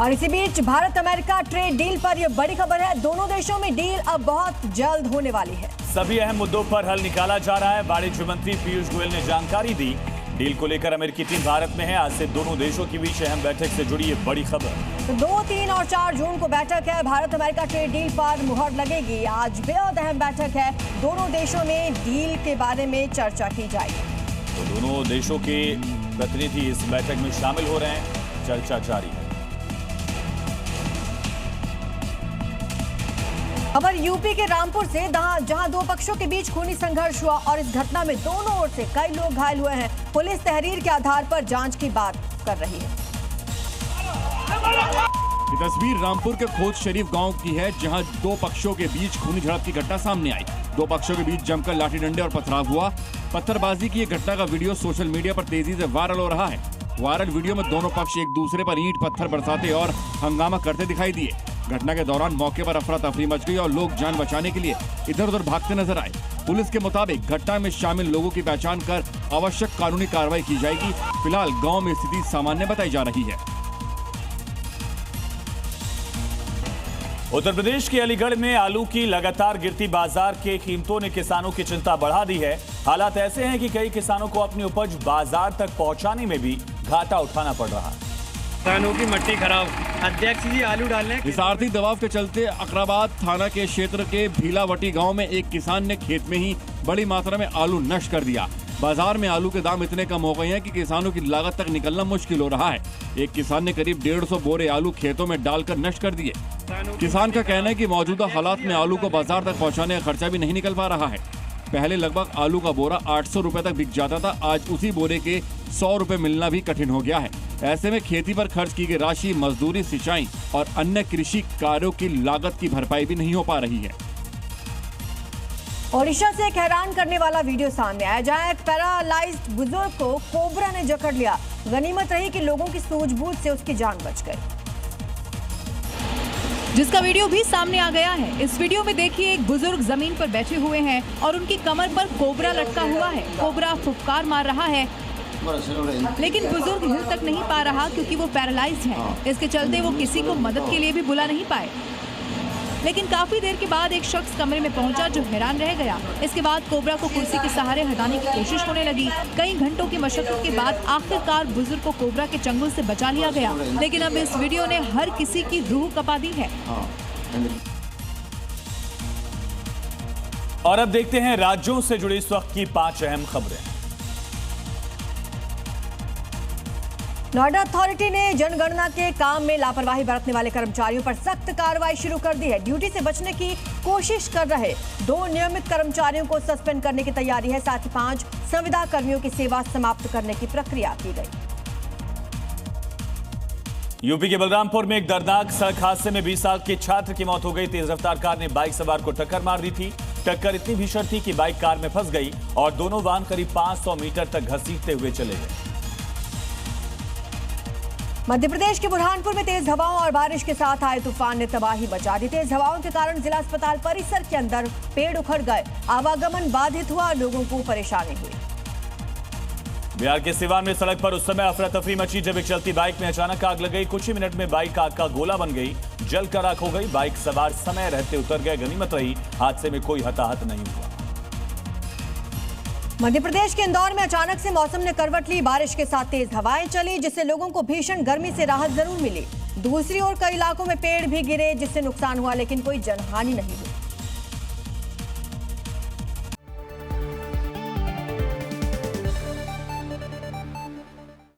और इसी बीच Bharat America trade deal पर यह बड़ी खबर है। दोनों देशों में डील अब बहुत जल्द होने वाली है। सभी अहम मुद्दों पर हल निकाला जा रहा है। वाणिज्य मंत्री पीयूष गोयल ने जानकारी दी। डील को लेकर अमेरिकी टीम भारत में है। आज से दोनों देशों के बीच अहम बैठक से जुड़ी ये बड़ी खबर। तो 2, 3 और 4 जून को बैठक है। भारत अमेरिका ट्रेड डील पर मुहर लगेगी। आज बेहद अहम बैठक है। दोनों देशों में डील के बारे में चर्चा की जाएगी। तो दोनों देशों के प्रतिनिधि इस बैठक में शामिल हो रहे हैं। चर्चा जारी है। खबर यूपी के रामपुर से, जहां दो पक्षों के बीच खूनी संघर्ष हुआ और इस घटना में दोनों ओर से कई लोग घायल हुए हैं। पुलिस तहरीर के आधार पर जांच की बात कर रही है। ये तस्वीर रामपुर के खोज शरीफ गांव की है, जहां दो पक्षों के बीच खूनी झड़प की घटना सामने आई। दो पक्षों के बीच जमकर लाठी डंडे और पथराव हुआ। पत्थरबाजी की ये घटना का वीडियो सोशल मीडिया पर तेजी से वायरल हो रहा है। वायरल वीडियो में दोनों पक्ष एक दूसरे पर ईंट पत्थर बरसाते और हंगामा करते दिखाई दिए। घटना के दौरान मौके पर अफरा तफरी मच गई और लोग जान बचाने के लिए इधर उधर भागते नजर आए। पुलिस के मुताबिक घटना में शामिल लोगों की पहचान कर आवश्यक कानूनी कार्रवाई की जाएगी। फिलहाल गांव में स्थिति सामान्य बताई जा रही है। उत्तर प्रदेश के अलीगढ़ में आलू की लगातार गिरती बाजार के कीमतों ने किसानों की चिंता बढ़ा दी है। हालात ऐसे हैं कि कई किसानों को अपनी उपज बाजार तक पहुंचाने में भी घाटा उठाना पड़ रहा है। किसानों की मट्टी खराब। अध्यक्ष जी आलू डालने इस आर्थिक दबाव के चलते अकराबाद थाना के क्षेत्र के भीलावटी गांव में एक किसान ने खेत में ही बड़ी मात्रा में आलू नष्ट कर दिया। बाजार में आलू के दाम इतने कम हो गए हैं कि किसानों की लागत तक निकलना मुश्किल हो रहा है। एक किसान ने करीब 150 बोरे आलू खेतों में डालकर नष्ट कर दिए। किसान का कहना है कि मौजूदा हालात में आलू को बाजार तक पहुँचाने का खर्चा भी नहीं निकल पा रहा है। पहले लगभग आलू का बोरा 800 रुपए तक बिक जाता था। आज उसी बोरे के 100 रुपए मिलना भी कठिन हो गया है। ऐसे में खेती पर खर्च की गई राशि, मजदूरी, सिंचाई और अन्य कृषि कार्यों की लागत की भरपाई भी नहीं हो पा रही है। ओडिशा से एक हैरान करने वाला वीडियो सामने आया, जहां एक पैरालाइज्ड बुजुर्ग को कोबरा ने जकड़ लिया। गनीमत रही कि लोगों की सूझबूझ से उसकी जान बच गई, जिसका वीडियो भी सामने आ गया है। इस वीडियो में देखिए, एक बुजुर्ग जमीन पर बैठे हुए हैं और उनकी कमर पर कोबरा लटका हुआ है। कोबरा फुफकार मार रहा है, लेकिन बुजुर्ग हिल तक नहीं पा रहा क्योंकि वो पैरालाइज्ड है। इसके चलते वो किसी को मदद के लिए भी बुला नहीं पाए। लेकिन काफी देर के बाद एक शख्स कमरे में पहुंचा जो हैरान रह गया। इसके बाद कोबरा को कुर्सी के सहारे हटाने की कोशिश होने लगी। कई घंटों की मशक्कत के बाद आखिरकार बुजुर्ग को कोबरा के चंगुल से बचा लिया गया। लेकिन अब इस वीडियो ने हर किसी की रूह कपा दी है। और अब देखते हैं राज्यों से जुड़ी इस वक्त की 5 अहम खबरें। नोएडा अथॉरिटी ने जनगणना के काम में लापरवाही बरतने वाले कर्मचारियों पर सख्त कार्रवाई शुरू कर दी है। ड्यूटी से बचने की कोशिश कर रहे 2 नियमित कर्मचारियों को सस्पेंड करने की तैयारी है। साथ ही 5 संविदा कर्मियों की सेवा समाप्त करने की प्रक्रिया की गई। यूपी के बलरामपुर में एक दर्दनाक सड़क हादसे में 20 साल के छात्र की मौत हो गई। तेज रफ्तार कार ने बाइक सवार को टक्कर मार दी थी। टक्कर इतनी भीषण थी कि बाइक कार में फंस गई और दोनों वाहन करीब 500 मीटर तक घसीटते हुए चले गए। मध्य प्रदेश के बुरहानपुर में तेज हवाओं और बारिश के साथ आए तूफान ने तबाही मचा दी। तेज हवाओं के कारण जिला अस्पताल परिसर के अंदर पेड़ उखड़ गए। आवागमन बाधित हुआ, लोगों को परेशानी हुई। बिहार के सिवान में सड़क पर उस समय अफरा तफरी मची जब एक चलती बाइक में अचानक आग लग गई। कुछ ही मिनट में बाइक आग का गोला बन गई, जलकर राख हो गई। बाइक सवार समय रहते उतर गए। गनीमत रही हादसे में कोई हताहत नहीं हुआ। मध्य प्रदेश के इंदौर में अचानक से मौसम ने करवट ली। बारिश के साथ तेज हवाएं चली, जिससे लोगों को भीषण गर्मी से राहत जरूर मिली। दूसरी ओर कई इलाकों में पेड़ भी गिरे, जिससे नुकसान हुआ, लेकिन कोई जनहानि नहीं हुई।